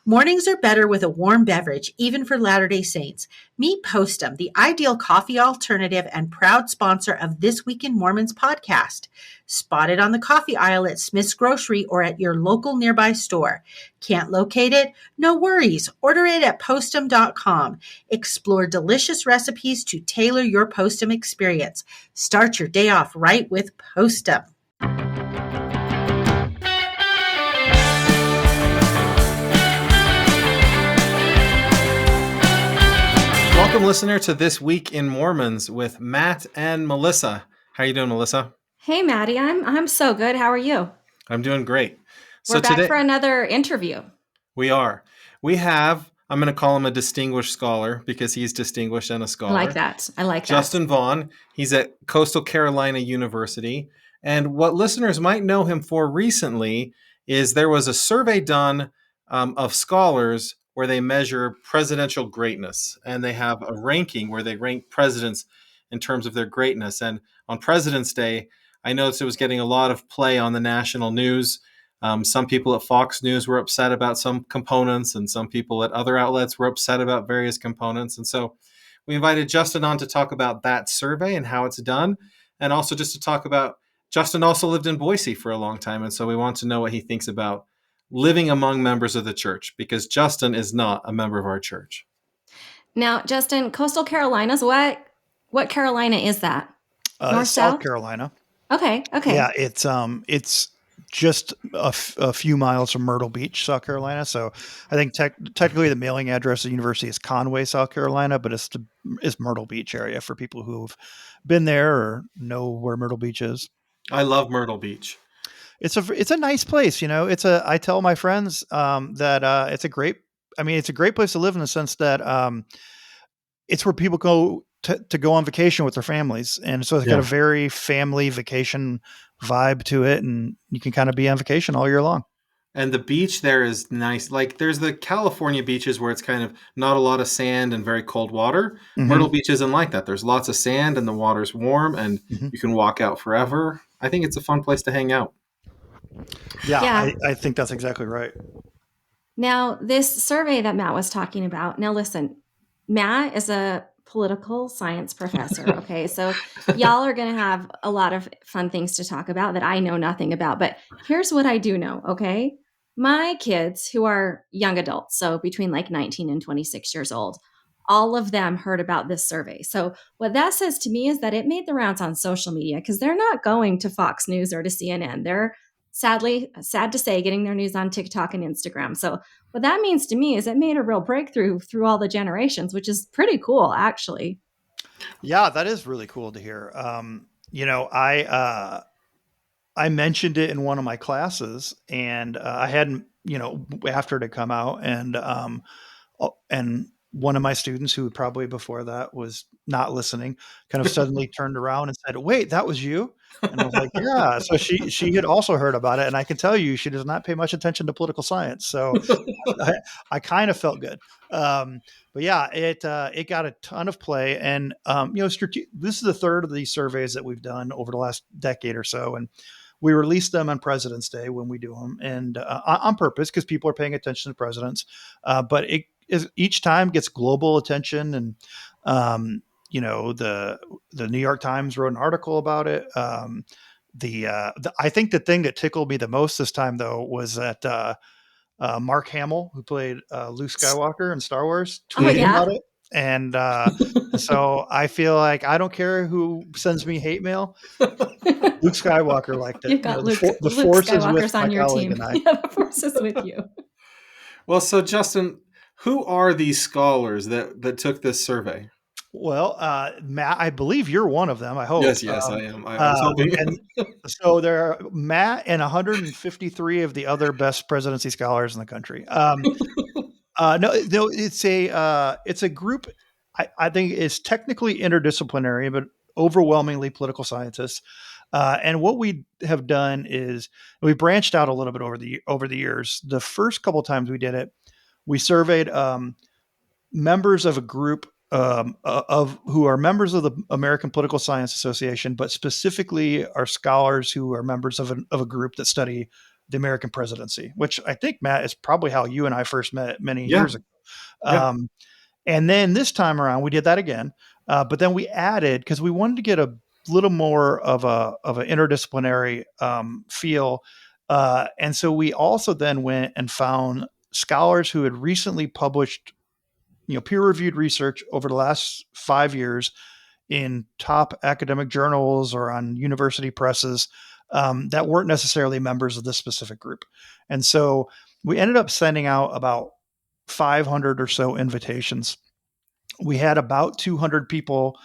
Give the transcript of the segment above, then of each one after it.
Mornings are better with a warm beverage, even for Latter-day Saints. Meet Postum, the ideal coffee alternative and proud sponsor of This Week in Mormons podcast. Spotted on the coffee aisle at Smith's Grocery or at your local nearby store. Can't locate it? No worries. Order it at postum.com. Explore delicious recipes to tailor your Postum experience. Start your day off right with Postum. Welcome, listener, to This Week in Mormons with Matt and Melissa. How are you doing, Melissa? Hey, Maddie. I'm so good. How are you? I'm doing great. We're back for another interview. We are. We have, I'm going to call him a distinguished scholar because he's distinguished and a scholar. I like that. Justin Vaughn. He's at Coastal Carolina University. And what listeners might know him for recently is there was a survey done of scholars where they measure presidential greatness, and they have a ranking where they rank presidents in terms of their greatness. And on President's Day, I noticed it was getting a lot of play on the national news. Some people at Fox News were upset about some components, and some people at other outlets were upset about various components. And so we invited Justin on to talk about that survey and how it's done, and also just to talk about, Justin also lived in Boise for a long time, and so we want to know what he thinks about living among members of the church, because Justin is not a member of our church. Now, Justin, Coastal Carolinas, what Carolina is that? North, South South Carolina. Okay. Yeah, it's just a few miles from Myrtle Beach, South Carolina. So I think technically the mailing address of the university is Conway, South Carolina, but it's Myrtle Beach area for people who've been there or know where Myrtle Beach is. I love Myrtle Beach. It's a nice place, I tell my friends that it's a great place to live in the sense that it's where people go to go on vacation with their families. And so it's got a very family vacation vibe to it, and you can kind of be on vacation all year long. And the beach there is nice. Like there's the California beaches where it's kind of not a lot of sand and very cold water. Mm-hmm. Myrtle Beach isn't like that. There's lots of sand and the water's warm and you can walk out forever. I think it's a fun place to hang out. Yeah. I think that's exactly right. Now, this survey that Matt was talking about, now listen, Matt is a political science professor, okay? So y'all are going to have a lot of fun things to talk about that I know nothing about, but here's what I do know, okay? My kids, who are young adults, so between like 19 and 26 years old, all of them heard about this survey. So what that says to me is that it made the rounds on social media because they're not going to Fox News or to CNN. They're sad to say, getting their news on TikTok and Instagram. So what that means to me is it made a real breakthrough through all the generations, which is pretty cool, actually. Yeah, that is really cool to hear. I mentioned it in one of my classes, and I hadn't, after it had come out, and one of my students who probably before that was not listening kind of suddenly turned around and said, "Wait, that was you?" And I was like, "Yeah." So she had also heard about it. And I can tell you, she does not pay much attention to political science. So I kind of felt good. But yeah, it got a ton of play. And, this is the third of these surveys that we've done over the last decade or so. And we release them on President's Day when we do them, and on purpose, because people are paying attention to presidents. But it is each time gets global attention, and the New York Times wrote an article about it. I think the thing that tickled me the most this time, though, was that Mark Hamill, who played Luke Skywalker in Star Wars, tweeted about it. And so I feel like I don't care who sends me hate mail. Luke Skywalker liked it. You've got the Luke force is Skywalker's with on my your colleague team. and I. Yeah, the force is with you. Well, so Justin, who are these scholars that took this survey? Well, Matt, I believe you're one of them. I hope. Yes, I am. I was hoping. And so there are Matt and 153 of the other best presidency scholars in the country. No, it's a group. I think it's technically interdisciplinary, but overwhelmingly political scientists. And what we have done is we branched out a little bit over the years. The first couple of times we did it, we surveyed members of a group of who are members of the American Political Science Association, but specifically are scholars who are members of a group that study the American presidency, which I think, Matt, is probably how you and I first met many Yeah. years ago. Yeah. And then this time around, we did that again. But then we added, because we wanted to get a little more of an interdisciplinary feel. And so we also then went and found scholars who had recently published, peer-reviewed research over the last 5 years in top academic journals or on university presses that weren't necessarily members of this specific group. And so we ended up sending out about 500 or so invitations. We had about 200 people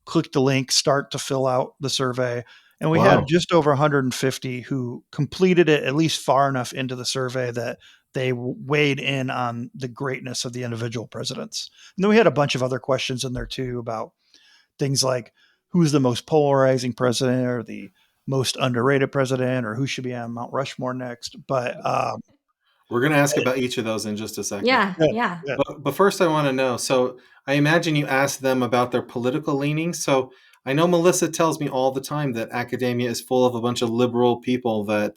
click the link, start to fill out the survey. And we had Wow. just over 150 who completed it at least far enough into the survey that they weighed in on the greatness of the individual presidents. And then we had a bunch of other questions in there too about things like who's the most polarizing president or the most underrated president or who should be on Mount Rushmore next. But We're going to ask about each of those in just a second. Yeah, good, yeah. good. But first, I want to know. So I imagine you asked them about their political leanings. So I know Melissa tells me all the time that academia is full of a bunch of liberal people that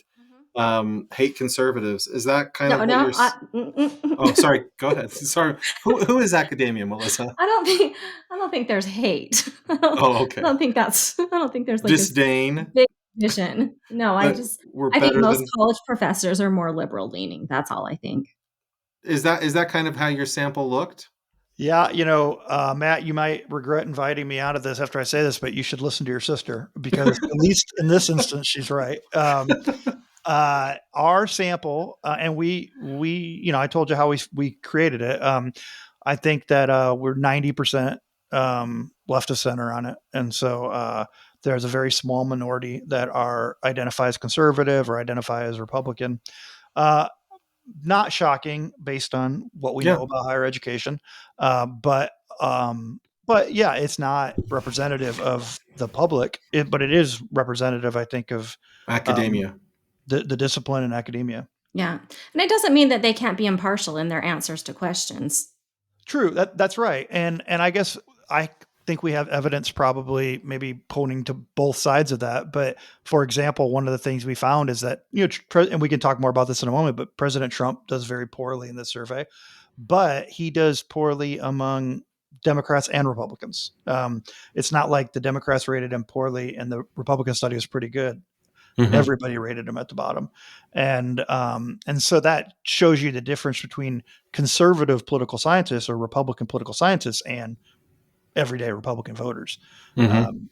hate conservatives. Is that kind of No, what no. you're? Oh, sorry. Go ahead. Sorry. Who is academia, Melissa? I don't think there's hate. Oh, okay. I don't think there's like this Disdain. big division. No, That we're I think better most than. college professors are more liberal leaning. That's all I think. Is that kind of how your sample looked? Yeah, Matt, you might regret inviting me out of this after I say this, but you should listen to your sister because at least in this instance, she's right. Our sample, and I told you how we created it. I think that we're 90% left of center on it, and so there's a very small minority that are identify as conservative or identify as Republican. Uh, Not shocking based on what we Yeah. know about higher education, but yeah, it's not representative of the public. But it is representative, I think, of um, Academia. the discipline in academia. Yeah. And it doesn't mean that they can't be impartial in their answers to questions. True, that's right, and I guess I think we have evidence probably maybe pointing to both sides of that. But for example, one of the things we found is that and we can talk more about this in a moment, but President Trump does very poorly in this survey, but he does poorly among Democrats and Republicans. It's not like the Democrats rated him poorly and the Republican study was pretty good. Mhm. Everybody rated him at the bottom, and so that shows you the difference between conservative political scientists or Republican political scientists and everyday Republican voters. Mhm.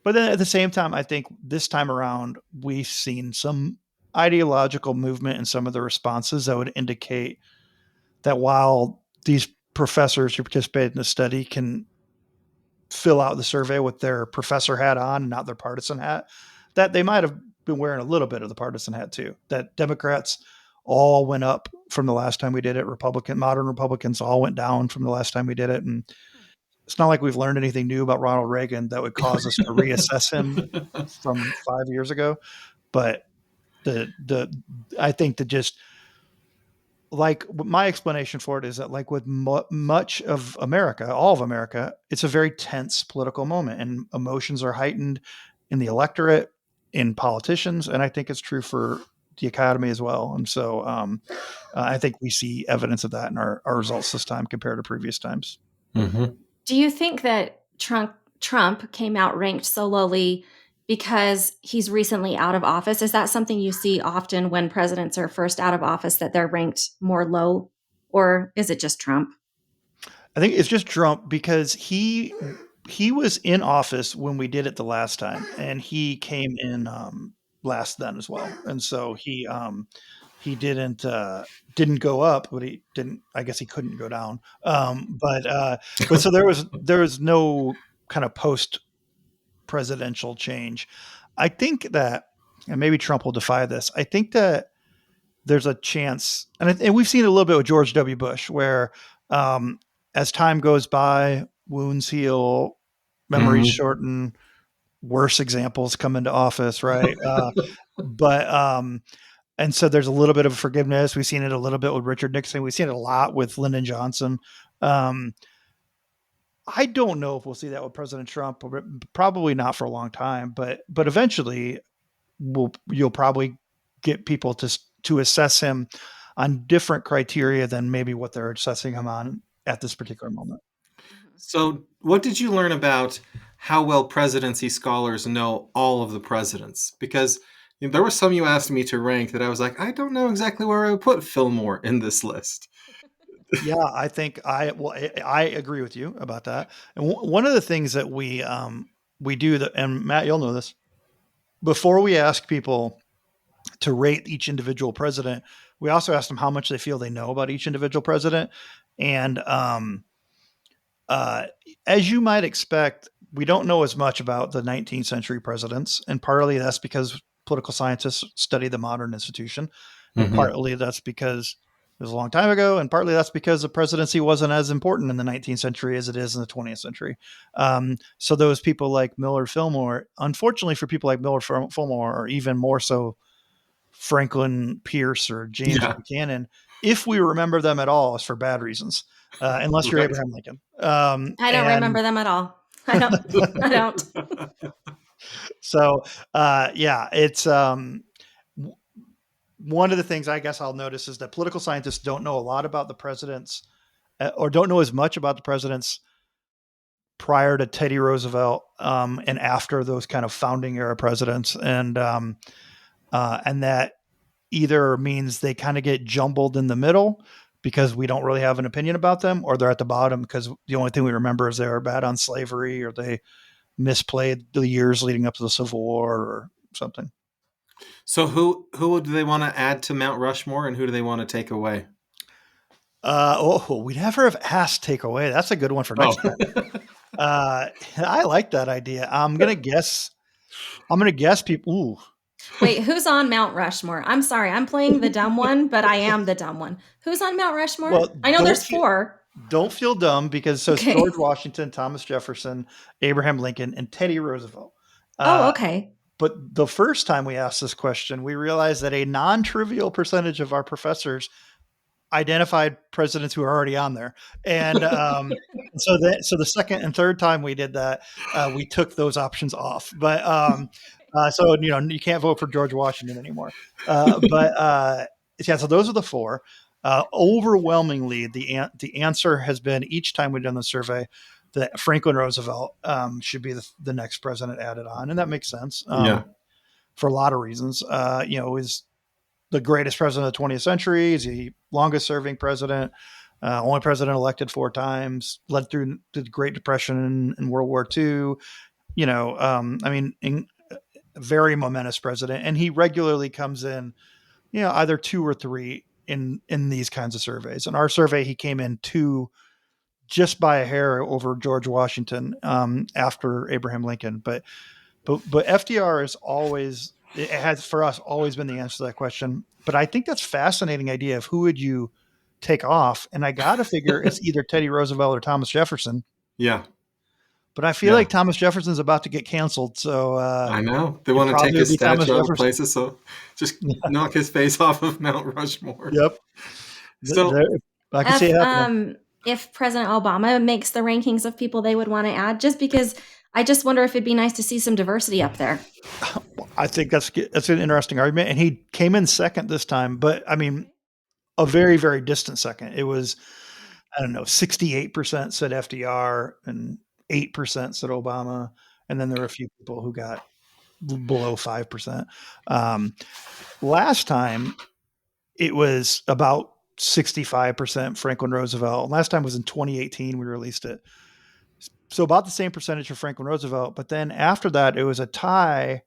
But then at the same time, I think this time around we've seen some ideological movement in some of the responses that would indicate that while these professors who participated in the study can fill out the survey with their professor hat on and not their partisan hat, that they might have been wearing a little bit of the partisan hat too. That Democrats all went up from the last time we did it. Modern Republicans all went down from the last time we did it. And it's not like we've learned anything new about Ronald Reagan that would cause us to reassess him from 5 years ago. But I think that just like my explanation for it is that like with much of America, all of America, it's a very tense political moment and emotions are heightened in the electorate, in politicians. And I think it's true for the academy as well. And so I think we see evidence of that in our results this time compared to previous times. Mhm. Do you think that Trump came out ranked so lowly because he's recently out of office? Is that something you see often when presidents are first out of office, that they're ranked more low? Or is it just Trump? I think it's just Trump because he was in office when we did it the last time, and he came in last then as well, and so he didn't go up, but he didn't. I guess he couldn't go down. But so there was no kind of post presidential change. I think that, and maybe Trump will defy this. I think that there's a chance, and we've seen it a little bit with George W. Bush, where as time goes by, wounds heal, memories Mhm. shorten, worse examples come into office, right? But and so there's a little bit of forgiveness. We've seen it a little bit with Richard Nixon. We've seen it a lot with Lyndon Johnson. I don't know if we'll see that with President Trump. Probably not for a long time, but eventually you'll probably get people to assess him on different criteria than maybe what they're assessing him on at this particular moment. So, what did you learn about how well presidency scholars know all of the presidents? Because there were some you asked me to rank that I was like, I don't know exactly where I would put Fillmore in this list. Yeah, I think I agree with you about that. And one of the things that we do that, and Matt, you'll know this, before we ask people to rate each individual president, we also ask them how much they feel they know about each individual president. And as you might expect, we don't know as much about the 19th century presidents, and partly that's because political scientists study the modern institution, and partly that's because it was a long time ago, and partly that's because the presidency wasn't as important in the 19th century as it is in the 20th century. So those people like Millard Fillmore, unfortunately for people like Millard Fillmore, or even more so Franklin Pierce or James Buchanan, if we remember them at all, is for bad reasons, unless you're Abraham Lincoln. I don't remember them at all. I don't. So, yeah, it's one of the things I guess I'll notice is that political scientists don't know a lot about the presidents, or don't know as much about the presidents prior to Teddy Roosevelt, and after those kind of founding era presidents, and that either means they kind of get jumbled in the middle because we don't really have an opinion about them, or they're at the bottom because the only thing we remember is they were bad on slavery, or they misplayed the years leading up to the Civil War or something. So who do they want to add to Mount Rushmore, and who do they want to take away? We never have asked take away. That's a good one for next time. I like that idea. I'm gonna guess people. Ooh. Wait, who's on Mount Rushmore? I'm sorry, I'm playing the dumb one, but I am the dumb one. Who's on Mount Rushmore? Well, I know there's 4. Don't feel dumb, because it's George Washington, Thomas Jefferson, Abraham Lincoln, and Teddy Roosevelt. Okay. But the first time we asked this question, we realized that a non-trivial percentage of our professors identified presidents who are already on there. And so the second and third time we did that, we took those options off. But so, you can't vote for George Washington anymore. Yeah, so those are the 4. Overwhelmingly, the answer has been, each time we've done the survey, that Franklin Roosevelt should be the next president added on. And that makes sense for a lot of reasons. Is the greatest president of the 20th century. He's the longest serving president, only president elected 4 times, led through the Great Depression and World War II. Very momentous president. And he regularly comes in, either 2 or 3 in these kinds of surveys. In our survey, he came in 2, just by a hair over George Washington, after Abraham Lincoln. But FDR is always, it has for us always been the answer to that question. But I think that's a fascinating idea of who would you take off. And I got to figure it's either Teddy Roosevelt or Thomas Jefferson. Yeah. But I feel like Thomas Jefferson's about to get canceled. So I know they want to take his statue out of places. So just knock his face off of Mount Rushmore. Yep. So I can see it happening. If President Obama makes the rankings of people they would want to add, just because I just wonder if it'd be nice to see some diversity up there. I think that's an interesting argument. And he came in second this time, but I mean, a very, very distant second. It was, 68% said FDR and 8% said Obama. And then there were a few people who got below 5%. Last time it was about 65% Franklin Roosevelt. Last time was in 2018. We released it. So about the same percentage for Franklin Roosevelt. But then after that, it was a tie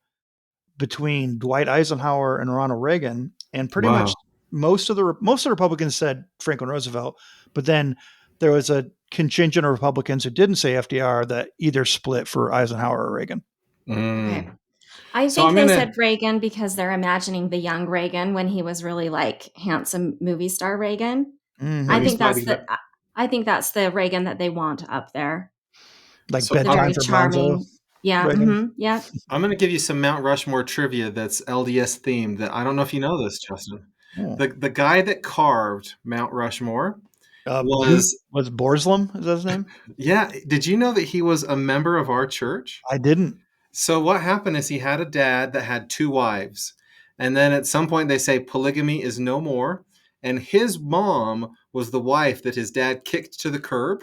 between Dwight Eisenhower and Ronald Reagan. And pretty much most of the Republicans said Franklin Roosevelt. But then there was a contingent of Republicans who didn't say FDR that either split for Eisenhower or Reagan. Okay. I think they said Reagan because they're imagining the young Reagan when he was really like handsome movie star Reagan. Mm-hmm. I think that's the Reagan that they want up there. Like bedtime for charming. Yeah. Mm-hmm, yeah. I'm going to give you some Mount Rushmore trivia that's LDS themed. That I don't know if you know this, Justin. Oh. The guy that carved Mount Rushmore was Borslam. Is that his name? Yeah. Did you know that he was a member of our church? I didn't. So what happened is he had a dad that had 2 wives, And then at some point they say polygamy is no more. And his mom was the wife that his dad kicked to the curb.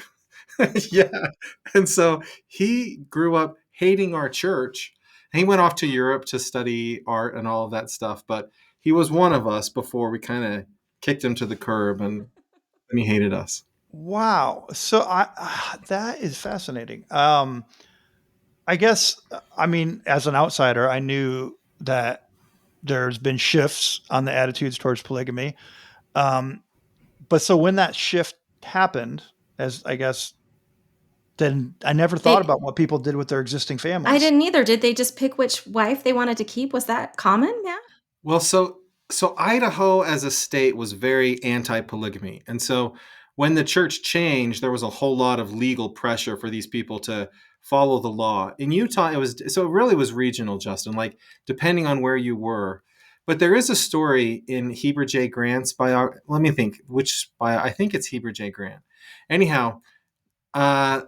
Yeah. And so he grew up hating our church. He went off to Europe to study art and all of that stuff, but he was one of us before we kind of kicked him to the curb, and he hated us. Wow. So that is fascinating. I guess, I mean, as an outsider, I knew that there's been shifts on the attitudes towards polygamy. But so when that shift happened, as I guess, then I never thought They, about what people did with their existing I families. didn't either. Did they just pick which wife they wanted to keep? Was that common? Yeah. Well, so Idaho as a state was very anti-polygamy. And so when the church changed, there was a whole lot of legal pressure for these people to follow the law. In Utah, it really was regional, Justin, like depending on where you were. But there is a story in Heber J. Grant's let me think, I think it's Heber J. Grant. Anyhow,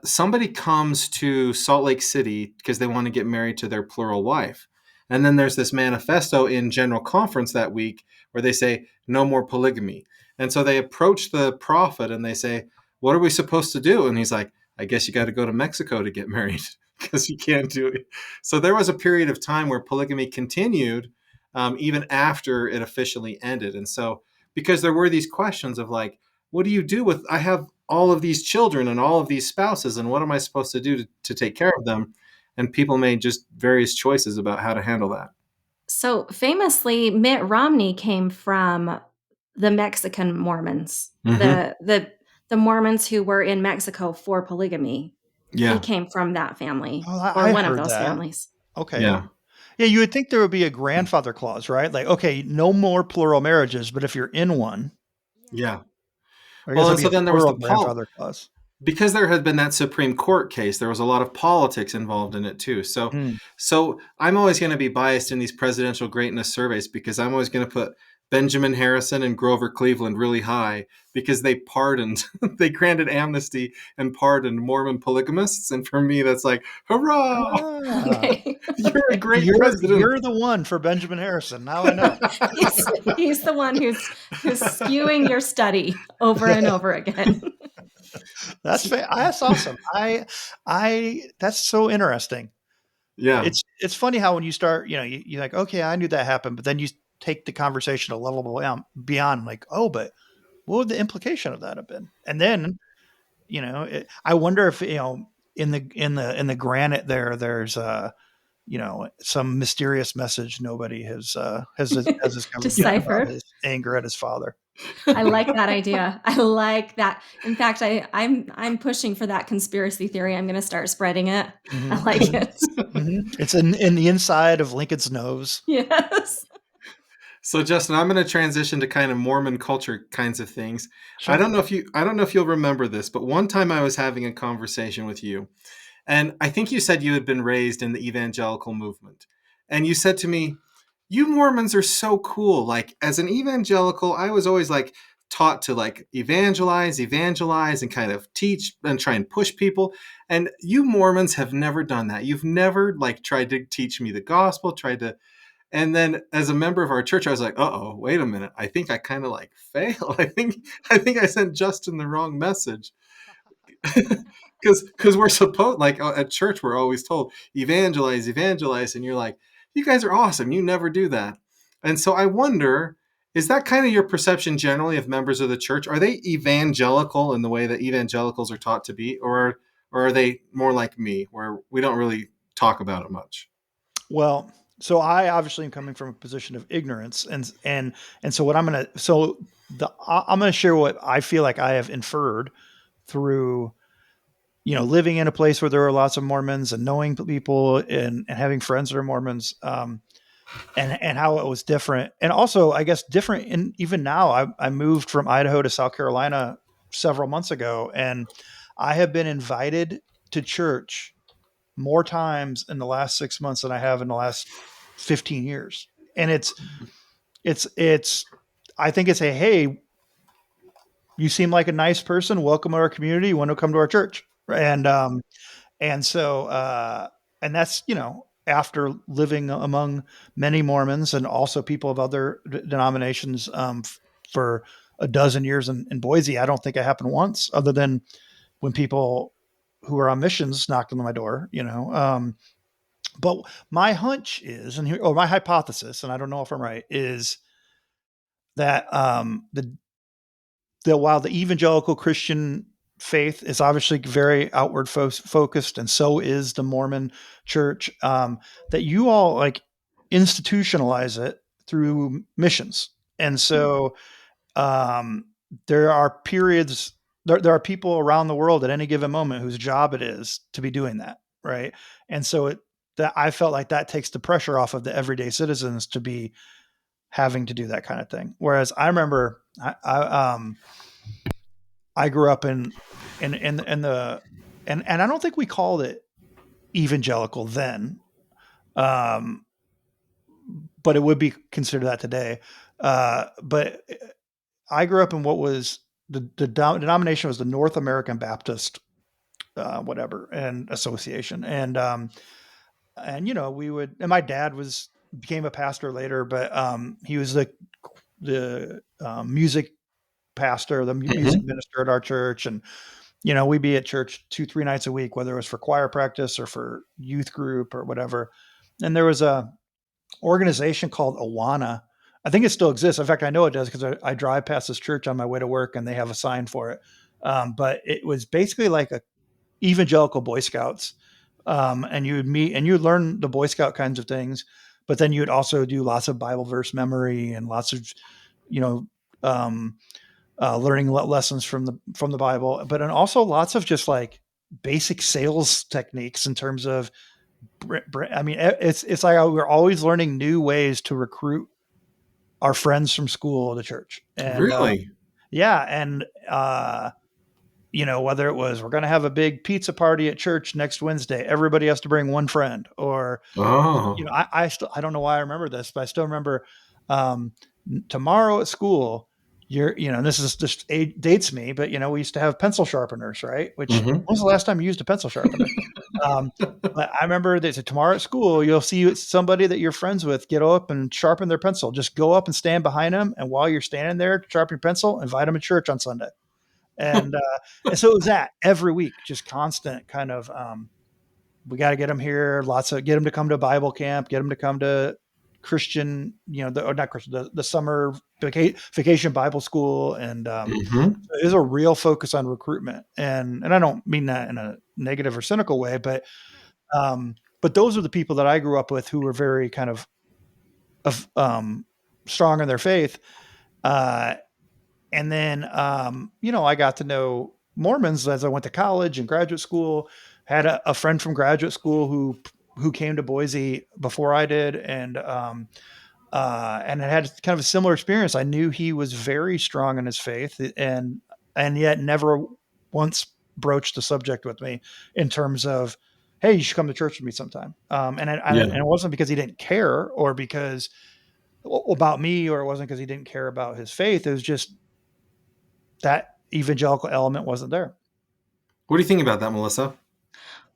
somebody comes to Salt Lake City because they want to get married to their plural wife. And then there's this manifesto in General Conference that week where they say, no more polygamy. And so they approach the prophet and they say, what are we supposed to do? And he's like, I guess you got to go to Mexico to get married because you can't do it. So there was a period of time where polygamy continued even after it officially ended. And so because there were these questions of like, what do you do with, I have all of these children and all of these spouses, and what am I supposed to do to take care of them? And people made just various choices about how to handle that. So famously, Mitt Romney came from the Mexican Mormons, the Mormons who were in Mexico for polygamy. Yeah. He came from that family, Oh, or I one of heard those that. families. Okay. Yeah. Yeah, you would think there would be a grandfather clause, right? Like, okay, no more plural marriages, but if you're in one, Yeah. I guess Well, and there'd be so a then there was plural the grandfather clause. because there had been that Supreme Court case, there was a lot of politics involved in it too. So, Mm. so I'm always going to be biased in these presidential greatness surveys because I'm always going to put Benjamin Harrison and Grover Cleveland really high because they pardoned, they granted amnesty and pardoned Mormon polygamists. And for me, that's like, hurrah! Okay. You're a great president. You're the one for Benjamin Harrison. Now I know. he's the one who's skewing your study over and over again. That's awesome. That's so interesting. Yeah. It's funny how when you start, you're like, okay, I knew that happened, but then you take the conversation a level beyond, like, oh, but what would the implication of that have been? And then, I wonder if in the granite there's some mysterious message nobody has discovered about Deciphered. his anger at his father. I like that idea. I like that. In fact, I'm pushing for that conspiracy theory. I'm going to start spreading it. Mm-hmm. I like it. Mm-hmm. It's in the inside of Lincoln's nose. Yes. So Justin, I'm going to transition to kind of Mormon culture kinds of things. Sure. I don't know if you'll remember this, but one time I was having a conversation with you, and I think you said you had been raised in the evangelical movement. And you said to me, you Mormons are so cool. Like as an evangelical, I was always like taught to like evangelize and kind of teach and try and push people. And you Mormons have never done that. You've never like tried to teach me the gospel, and then as a member of our church, I was like, uh-oh, wait a minute. I think I kind of like failed. I think I sent Justin the wrong message. Because we're supposed, like at church, we're always told evangelize, and you're like, you guys are awesome. You never do that. And so I wonder, is that kind of your perception generally of members of the church? Are they evangelical in the way that evangelicals are taught to be, or are they more like me, where we don't really talk about it much? Well, so I obviously am coming from a position of ignorance, and so what I'm gonna share what I feel like I have inferred through living in a place where there are lots of Mormons and knowing people and having friends that are Mormons, and how it was different, and also I guess different. And even now, I moved from Idaho to South Carolina several months ago, and I have been invited to church more times in the last 6 months than I have in the last 15 years. And it's, I think it's hey, you seem like a nice person. Welcome to our community. You want to come to our church. And so, and that's, after living among many Mormons and also people of other denominations for a dozen years in Boise, I don't think it happened once, other than when people who were on missions knocked on my door, but my hunch is, or my hypothesis, and I don't know if I'm right, is that while the evangelical Christian faith is obviously very outward focused, and so is the Mormon Church, that you all like institutionalize it through missions, and so um, there are periods. There are people around the world at any given moment whose job it is to be doing that, right? And so that I felt like that takes the pressure off of the everyday citizens to be having to do that kind of thing. Whereas I remember I grew up in the and I don't think we called it evangelical then, um, but it would be considered that today. But I grew up in what was the denomination was the North American Baptist whatever and association, and we would, and my dad became a pastor later, but he was the music pastor, the music Mm-hmm. minister at our church, and we'd be at church 2-3 nights a week, whether it was for choir practice or for youth group or whatever. And there was a organization called Awana. I think it still exists. In fact, I know it does because I drive past this church on my way to work, and they have a sign for it. But it was basically like a evangelical Boy Scouts, and you would meet and you would learn the Boy Scout kinds of things, but then you would also do lots of Bible verse memory and lots of, you know, um, learning lessons from the Bible, but and also lots of just like basic sales techniques in terms of. I mean, it's like we're always learning new ways to recruit our friends from school to church, and Really? yeah, and whether it was we're going to have a big pizza party at church next Wednesday, everybody has to bring one friend, or Oh. I don't know why I remember this, but I still remember um, tomorrow at school. And this is just dates me, but we used to have pencil sharpeners, right? Which when Mm-hmm. was the last time you used a pencil sharpener? Um, but I remember they said tomorrow at school you'll see somebody that you're friends with get up and sharpen their pencil. Just go up and stand behind them, and while you're standing there sharpen your pencil, invite them to church on Sunday. And so it was that every week, just constant kind of we got to get them here. Get them to come to Bible camp, get them to come to Christian, or not Christian, the summer vacation Bible school. And Mm-hmm. there's a real focus on recruitment. And I don't mean that in a negative or cynical way, but those are the people that I grew up with who were very kind of strong in their faith. Uh, and then, I got to know Mormons as I went to college and graduate school. Had a friend from graduate school who came to Boise before I did, and I had kind of a similar experience. I knew he was very strong in his faith, and yet never once broached the subject with me in terms of, hey, you should come to church with me sometime. And Yeah. it wasn't because he didn't care or because about me, or it wasn't because he didn't care about his faith. It was just that evangelical element wasn't there. What do you think about that, Melissa?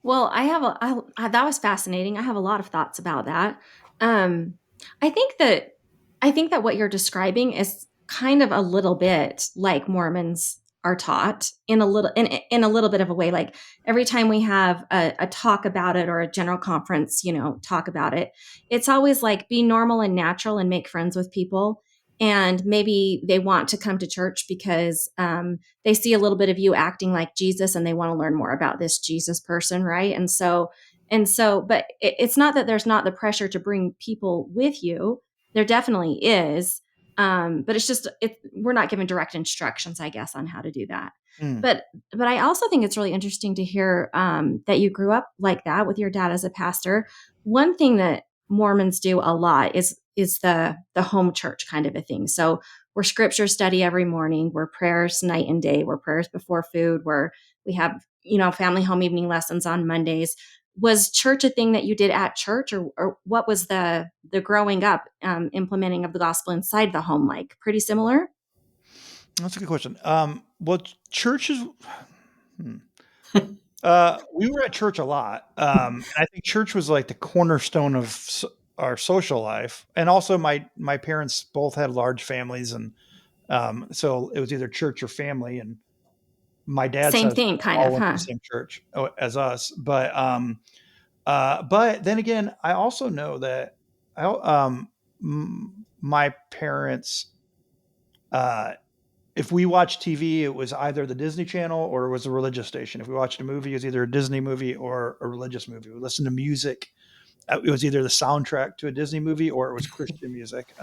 Well, that was fascinating. I have a lot of thoughts about that. Um, I think that what you're describing is kind of a little bit like Mormons are taught in a little bit of a way. Like every time we have a talk about it or a general conference, talk about it, it's always like be normal and natural and make friends with people. And maybe they want to come to church because they see a little bit of you acting like Jesus and they want to learn more about this Jesus person, right? But it's not that there's not the pressure to bring people with you. There definitely is. But it's just we're not given direct instructions, I guess, on how to do that. Mm. But I also think it's really interesting to hear that you grew up like that with your dad as a pastor. One thing that Mormons do a lot is the home church kind of a thing. So we're scripture study every morning, we're prayers night and day, we're prayers before food, we have family home evening lessons on Mondays. Was church a thing that you did at church, or what was the growing up implementing of the gospel inside the home like? Pretty similar? That's a good question. Well, churches. We were at church a lot, and I think church was like the cornerstone of our social life. And also, my parents both had large families, and so it was either church or family. And my dad's Same side of the thing, family kind all of, went to the huh? same church as us. But then again, I also know that my parents, uh, if we watched TV, it was either the Disney Channel or it was a religious station. If we watched a movie, it was either a Disney movie or a religious movie. We listened to music. It was either the soundtrack to a Disney movie or it was Christian music.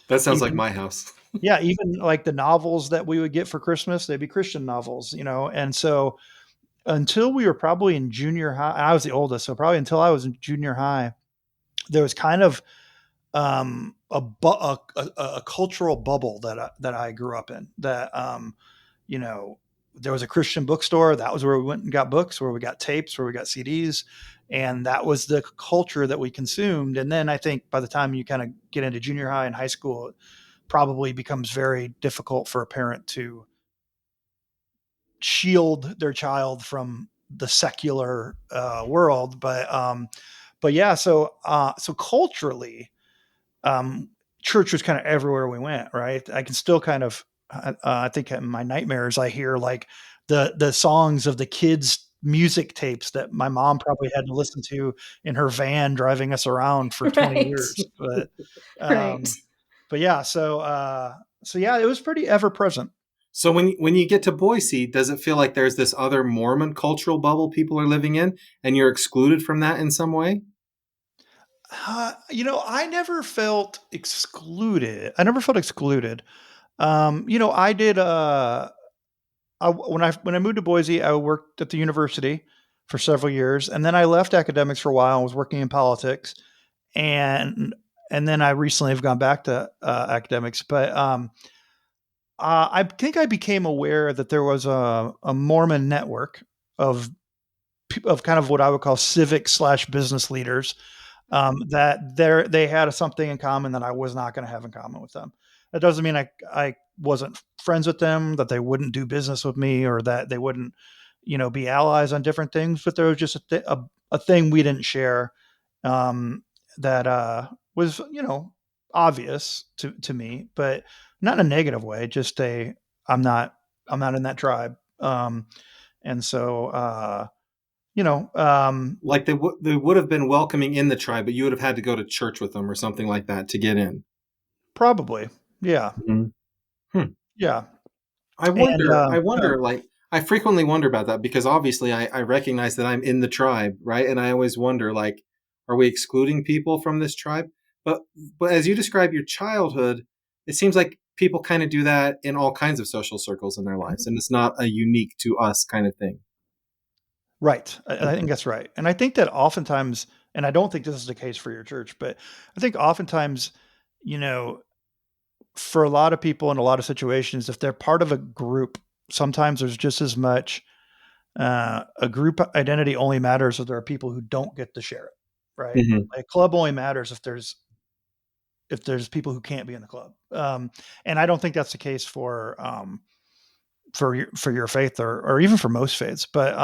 That sounds like Even my house. yeah, even like the novels that we would get for Christmas, they'd be Christian novels, And so until we were probably in junior high, I was the oldest, so probably until I was in junior high, there was kind of a cultural bubble that I grew up in. That you know, there was a Christian bookstore. That was where we went and got books, where we got tapes, where we got CDs, and that was the culture that we consumed. And then I think by the time you kind of get into junior high and high school, it probably becomes very difficult for a parent to shield their child from the secular world. But yeah, so culturally, um, church was kind of everywhere we went, right? I can still kind of, I think in my nightmares, I hear like the songs of the kids' music tapes that my mom probably had to listen to in her van driving us around for 20 Right. years. Right. Um, but yeah, so yeah, it was pretty ever present. So when you get to Boise, does it feel like there's this other Mormon cultural bubble people are living in, and you're excluded from that in some way? I never felt excluded. I never felt excluded. I did. When I moved to Boise, I worked at the university for several years, and then I left academics for a while. I was working in politics, and and then I recently have gone back to academics. But I think I became aware that there was a Mormon network of of kind of what I would call civic slash business leaders that they had something in common that I was not going to have in common with them. That doesn't mean I wasn't friends with them, that they wouldn't do business with me, or that they wouldn't, be allies on different things. But there was just a thing we didn't share that was obvious to me, but not in a negative way. Just I'm not I'm not in that tribe, and so you know um, Like they would have been welcoming in the tribe, but you would have had to go to church with them or something like that to get in. probably, yeah, Mhm. Hmm. yeah. I And wonder. I yeah, wonder. Like, I frequently wonder about that because obviously I recognize that I'm in the tribe, right? And I always wonder, like, are we excluding people from this tribe? But but as you describe your childhood, it seems like people kind of do that in all kinds of social circles in their lives, and it's not a unique to us kind of thing. right. I think that's right. And I think that oftentimes, and I don't think this is the case for your church, but I think oftentimes, you know, for a lot of people in a lot of situations, if they're part of a group, sometimes there's just as much a group identity only matters if there are people who don't get to share it, right? Hmm. Like a club only matters if there's people who can't be in the club. And I don't think that's the case for your faith or even for most faiths. But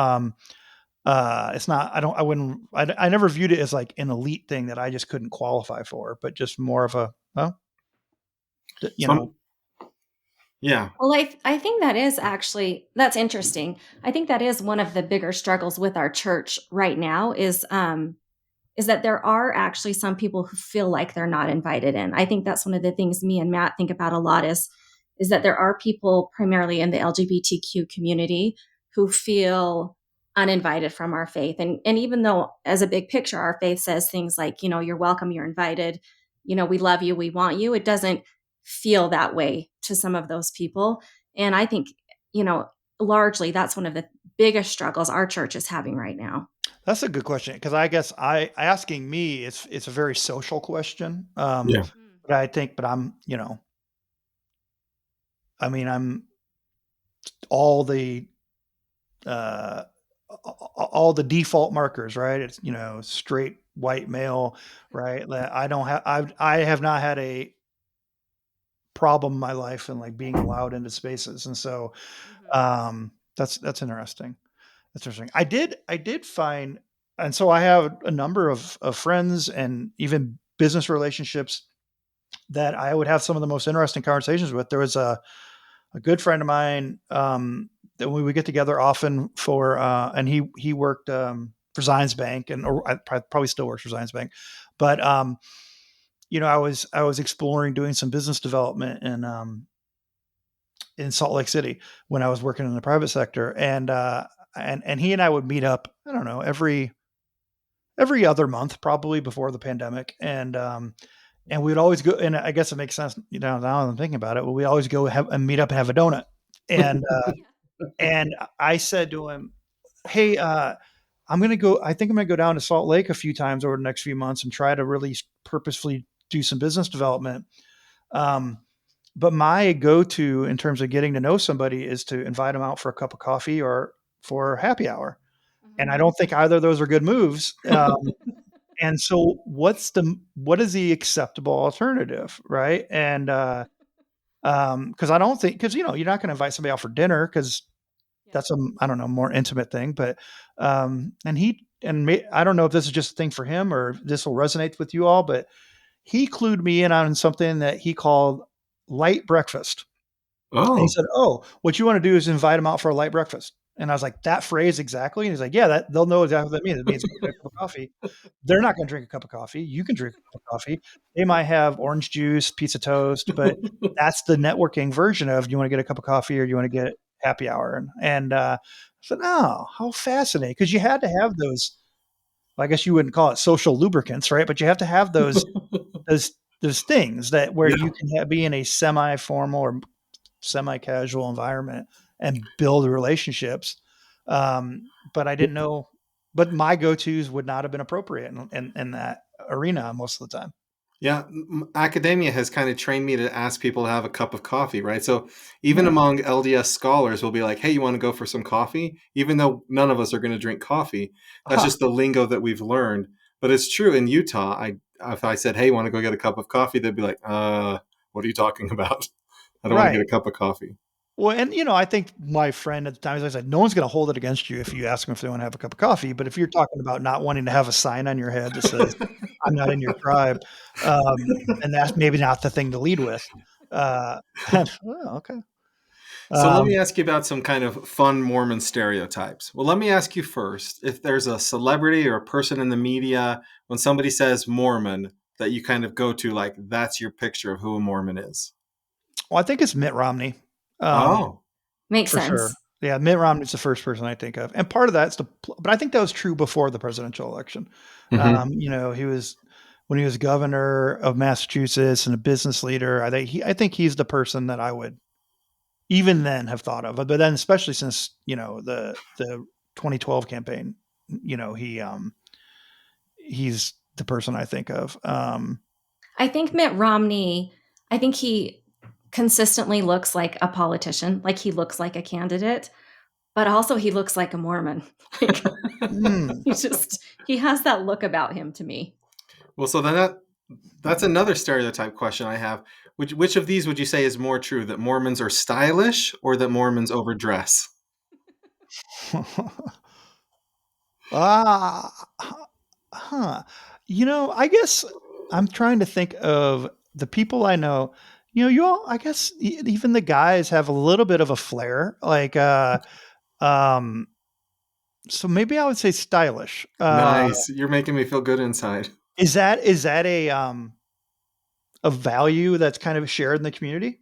it's not. I wouldn't. I never viewed it as like an elite thing that I just couldn't qualify for, but just more of a well, you So know. yeah. Well, I think that is actually that's interesting. I think that is one of the bigger struggles with our church right now is that there are actually some people who feel like they're not invited in. I think that's one of the things me and Matt think about a lot is that there are people primarily in the LGBTQ community who feel uninvited from our faith. And even though as a big picture our faith says things like, you're welcome, you're invited, we love you, we want you, it doesn't feel that way to some of those people. And I think, largely that's one of the biggest struggles our church is having right now. That's a good question because I guess asking me it's a very social question. Yeah. But I think, but I'm I mean all the uh, all the default markers, right? It's straight white male, right? That I don't have I have not had a problem in my life and like being allowed into spaces, and so Mhm. that's interesting. That's interesting. I did find, and so I have a number of friends and even business relationships that I would have some of the most interesting conversations with. There was a good friend of mine that we would get together often for, and he worked for Zions Bank, and or I probably still works for Zions Bank, but I was exploring doing some business development in Salt Lake City when I was working in the private sector, and he and I would meet up. I don't know, every other month, probably before the pandemic, and we'd always go. And I guess it makes sense, now that I'm thinking about it. But we always go have and meet up and have a donut. And and I said to him, "Hey, I'm gonna go. I think I'm gonna go down to Salt Lake a few times over the next few months and try to really purposefully do some business development. Um, but my go-to in terms of getting to know somebody is to invite them out for a cup of coffee or for happy hour. And I don't think either of those are good moves. And so what is the acceptable alternative, right? And because I don't think, because you're not going to invite somebody out for dinner because that's a, I don't know, more intimate thing. But and he and me, I don't know if this is just a thing for him or if this will resonate with you all, but he clued me in on something that he called light breakfast. And he Oh. said, "Oh, what you want to do is invite them out for a light breakfast." And I was like, "That phrase exactly?" And he's like, "Yeah, that they'll know exactly what that means. It means go get a cup of coffee. They're not going to drink a cup of coffee. You can drink a cup of coffee. They might have orange juice, pizza toast, but that's the networking version of, do you want to get a cup of coffee or do you want to get happy hour?" And I said, "Oh, how fascinating!" Because you had to have those. I guess you wouldn't call it social lubricants, right? But you have to have those those things that where Yeah. you can be in a semi-formal or semi-casual environment and build relationships. But I didn't know, but my go-tos would not have been appropriate in that arena most of the time. Yeah, academia has kind of trained me to ask people to have a cup of coffee, right? So even Yeah. among LDS scholars, we'll be like, "Hey, you want to go for some coffee?" Even though none of us are going to drink coffee, that's Huh. just the lingo that we've learned. But it's true in Utah. If I said, "Hey, you want to go get a cup of coffee?" They'd be like, what are you talking about? I don't want to get Right. a cup of coffee." Well, and I think my friend at the time, as I said, no one's going to hold it against you if you ask them if they want to have a cup of coffee. But if you're talking about not wanting to have a sign on your head that says, "I'm not in your tribe," and that's maybe not the thing to lead with. Uh, well, okay. So let me Um, ask you about some kind of fun Mormon stereotypes. Well, let me ask you first if there's a celebrity or a person in the media, when somebody says Mormon, that you kind of go to, like, that's your picture of who a Mormon is. well, I think it's Mitt Romney. Um, Oh. Makes For sure. sense. Yeah, Mitt Romney's the first person I think of, and part of that's but I think that was true before the presidential election. Hmm. He was when he was governor of Massachusetts and a business leader. I think he's the person that I would even then have thought of, but then especially since the 2012 campaign, he's the person I think of. I think Mitt Romney, I think he consistently looks like a politician, like he looks like a candidate, but also he looks like a Mormon. Like Hmm. he has that look about him to me. Well, so then that's another stereotype question I have. Which of these would you say is more true, that Mormons are stylish or that Mormons overdress? Ah, huh. I guess I'm trying to think of the people I know. You all, I guess even the guys have a little bit of a flair. Um, so maybe I would say stylish. Nice. You're making me feel good inside. Is that a value that's kind of shared in the community?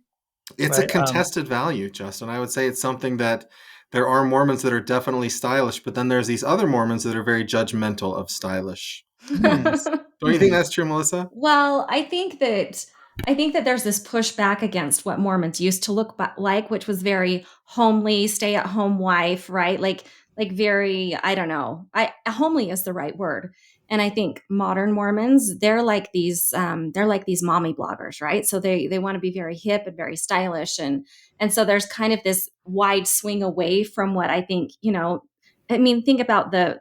It's a Right. contested value, Justin. I would say it's something that there are Mormons that are definitely stylish, but then there's these other Mormons that are very judgmental of stylish Hmm, Mormons. Don't you think hmm. that's true, Melissa? Well, I think that there's this pushback against what Mormons used to look like, which was very homely, stay-at-home wife, right? Like very, I don't know. Homely is the right word. And I think modern Mormons, they're like these mommy bloggers, right? So they want to be very hip and very stylish, and so there's kind of this wide swing away from what I think, I mean, think about the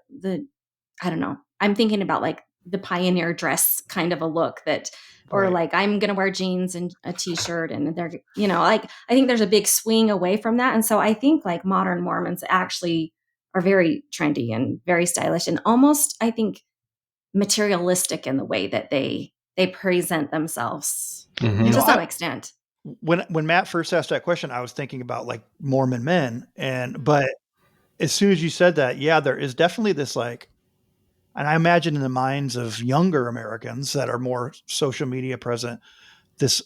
I don't know. I'm thinking about like the pioneer dress kind of a look that, or Right. like I'm going to wear jeans and a t-shirt and they're, like, I think there's a big swing away from that. And so I think like modern Mormons actually very trendy and very stylish and almost, I think, materialistic in the way that they present themselves Mhm. to some extent. When Matt first asked that question, I was thinking about like Mormon men, but as soon as you said that, yeah, there is definitely this like, and I imagine in the minds of younger Americans that are more social media present, this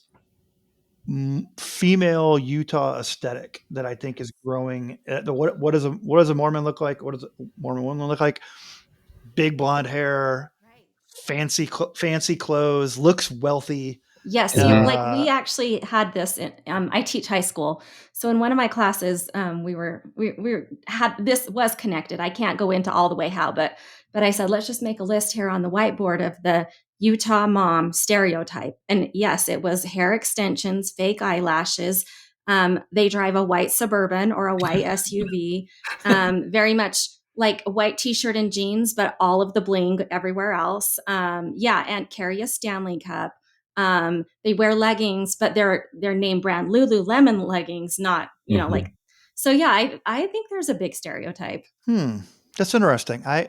female Utah aesthetic that I think is growing. What does a Mormon look like? What does a Mormon woman look like? Big blonde hair, fancy clothes, looks wealthy. Yes, like we actually had this. I teach high school, so in one of my classes, we had this was connected. I can't go into all the way how, but I said let's just make a list here on the whiteboard of the Utah mom stereotype. And yes, it was hair extensions, fake eyelashes. They drive a white Suburban or a white SUV. Very much like a white t-shirt and jeans, but all of the bling everywhere else. And carry a Stanley Cup. They wear leggings, but they're name brand Lululemon leggings, not, like, so yeah, I think there's a big stereotype. That's interesting. I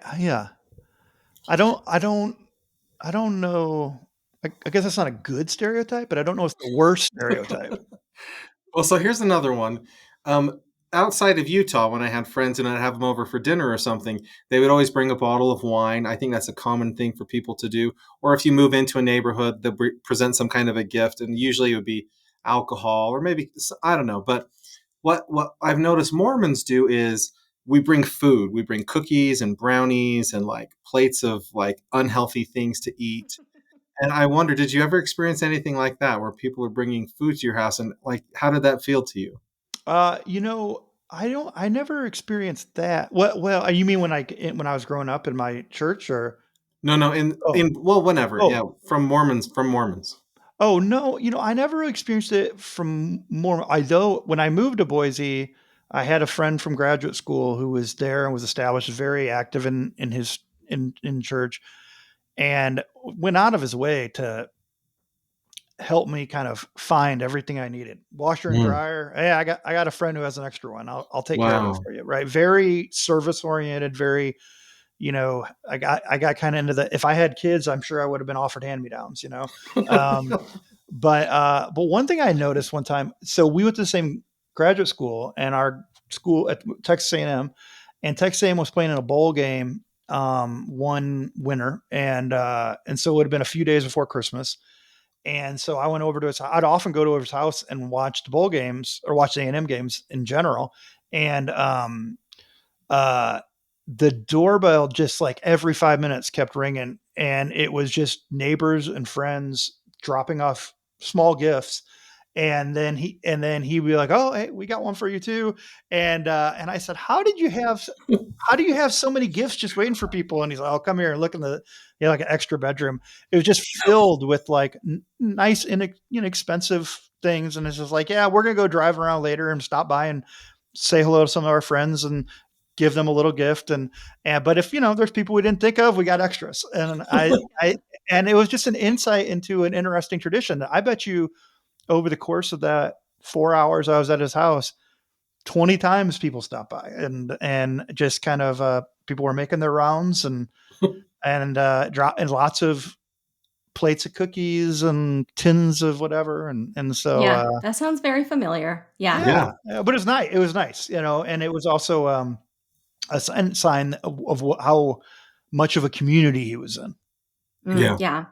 don't know. I guess that's not a good stereotype, but I don't know if it's the worst stereotype. Well, so here's another one. Outside of Utah, when I had friends and I'd have them over for dinner or something, they would always bring a bottle of wine. I think that's a common thing for people to do. Or if you move into a neighborhood, they'll present some kind of a gift, and usually it would be alcohol or maybe, I don't know. But what I've noticed Mormons do is we bring food. We bring cookies and brownies and like plates of like unhealthy things to eat. And I wonder, did you ever experience anything like that where people are bringing food to your house, and like, how did that feel to you? I never experienced that. Well, you mean when I was growing up in my church or? No, Oh, well, whenever, oh, yeah, from Mormons. oh no, I never experienced it from more. Though when I moved to Boise, I had a friend from graduate school who was there and was established, very active in his in church, and went out of his way to help me kind of find everything I needed. Washer and Mm. dryer. Hey, I got a friend who has an extra one. I'll take care of it Wow. for you. Right. Very service oriented, very, I got kind of into the, if I had kids, I'm sure I would have been offered hand-me-downs, Um, but one thing I noticed one time, so we went to the same graduate school, and our school at Texas A&M, and Texas A&M was playing in a bowl game one winter, and so it would have been a few days before Christmas. And so I went over to his. I'd often go to his house and watch the bowl games or watch the A&M games in general. And uh, the doorbell just like every 5 minutes kept ringing, and it was just neighbors and friends dropping off small gifts. And then he'd be like, "Oh, hey, we got one for you too." And I said, how do you have so many gifts just waiting for people? And he's like, "Oh, come here and look in the, like an extra bedroom." It was just filled with like nice, inexpensive things. And it's just like, yeah, we're going to go drive around later and stop by and say hello to some of our friends and give them a little gift. But if, there's people we didn't think of, we got extras. And and it was just an insight into an interesting tradition. I bet you over the course of that 4 hours I was at his house, 20 times people stopped by, and just kind of people were making their rounds, and lots of plates of cookies and tins of whatever, and so Yeah, that sounds very familiar. Yeah. Yeah. but it's nice. It was nice, and it was also a sign of how much of a community he was in. Yeah. Yeah.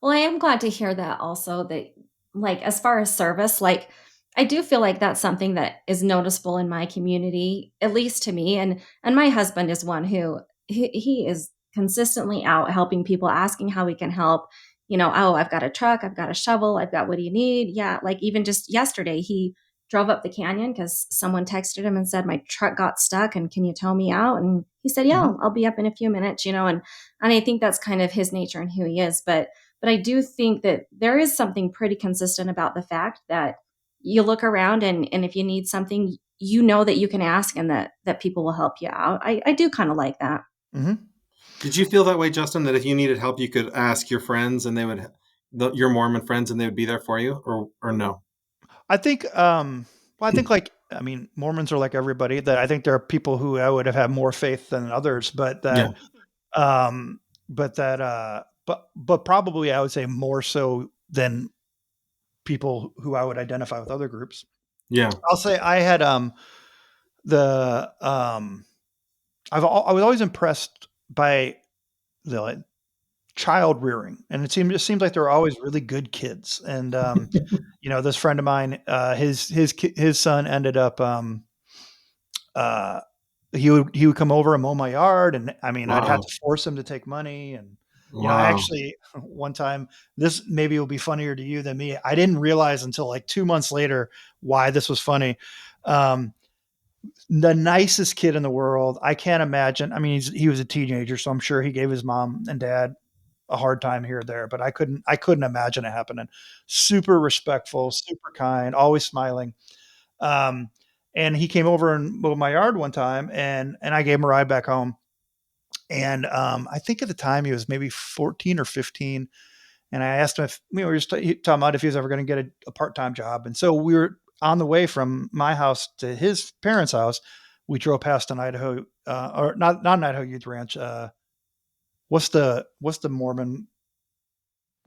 Well, I am glad to hear that also, that like as far as service, like I do feel like that's something that is noticeable in my community, at least to me. And my husband is one who he is consistently out helping people, asking how we can help. Oh, I've got a truck, I've got a shovel, I've got, what do you need? Yeah, like even just yesterday, he drove up the canyon because someone texted him and said my truck got stuck and can you tow me out? And he said, yeah, Mhm. I'll be up in a few minutes. And I think that's kind of his nature and who he is. But I do think that there is something pretty consistent about the fact that you look around, and if you need something, that you can ask, and that people will help you out. I do kind of like that. Mhm. Did you feel that way, Justin, that if you needed help, you could ask your friends and they would, your Mormon friends, and they would be there for you, or no? I think Well, I think Mormons are like everybody. That I think there are people who I would have had more faith than others, but Yeah. um, but probably I would say more so than people who I would identify with other groups. Yeah. I'll say I had the I was always impressed by the child rearing, and it seems like they're always really good kids. And this friend of mine, his son ended up uh, he would come over and mow my yard, and I mean I'd have Wow. to force him to take money. And I Wow. actually one time, this maybe will be funnier to you than me, I didn't realize until like 2 months later why this was funny. Um, the nicest kid in the world. I can't imagine. I mean, he was a teenager, so I'm sure he gave his mom and dad a hard time here or there, but I couldn't imagine it happening. Super respectful, super kind, always smiling. Um, and he came over and mowed my yard one time, and I gave him a ride back home. And I think at the time he was maybe 14 or 15. And I asked him if we were just talking about if he was ever going to get a part-time job. And so we were on the way from my house to his parents' house. We drove past an Idaho, or not an Idaho Youth Ranch. What's the Mormon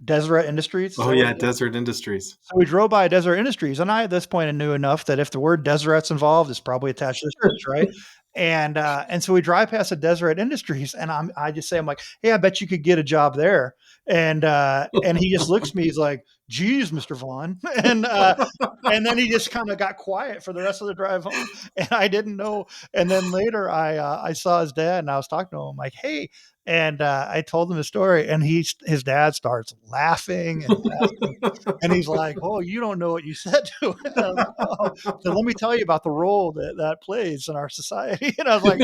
Deseret Industries? Is Oh that what yeah, it is? Desert Industries. So we drove by Deseret Industries, and I at this point knew enough that if the word Deseret's involved, it's probably attached to the church, right? And so we drive past the Deseret Industries, and I just say, I'm like, hey, I bet you could get a job there. And he just looks at me, he's like, geez, Mr. Vaughn. And then he just kind of got quiet for the rest of the drive home. And I didn't know. And then later I saw his dad, and I was talking to him like, hey, and I told him the story, and his dad starts laughing and laughing. And he's like, "Oh, you don't know what you said to it." And I was like, "Oh, so let me tell you about the role that plays in our society." And I was like,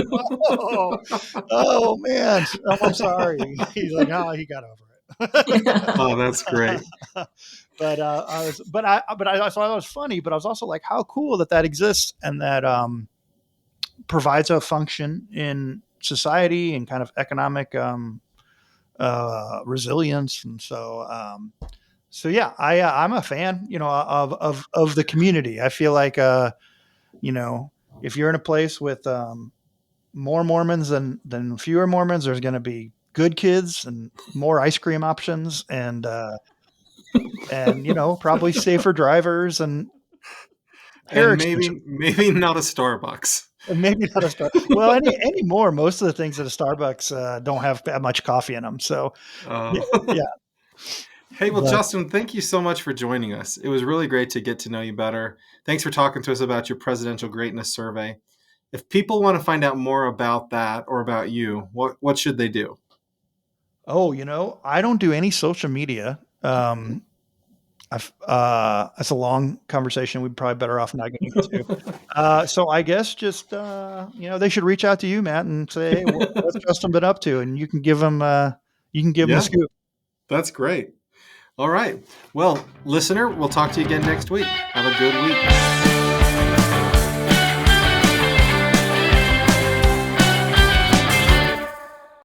"Oh man, I'm sorry." He's like, "Oh, he got over it." Oh, that's great. I thought it was funny, but I was also like, how cool that exists, and that provides a function in society and kind of economic resilience. And so yeah, I'm a fan, of the community. I feel like if you're in a place with more Mormons than fewer Mormons, there's going to be good kids and more ice cream options, and probably safer drivers and hair And extension. maybe not a Starbucks. And maybe not a Starbucks. Well, anymore, most of the things at a Starbucks don't have that much coffee in them. So Uh, yeah, Hey, well, but Justin, thank you so much for joining us. It was really great to get to know you better. Thanks for talking to us about your Presidential Greatness Survey. If people want to find out more about that or about you, what should they do? I don't do any social media. That's a long conversation. We'd probably better off not getting into. So I guess just they should reach out to you, Matt, and say, hey, what's Justin been up to, and you can give them the Yeah, scoop. that's great. All right. Well, listener, we'll talk to you again next week. Have a good week.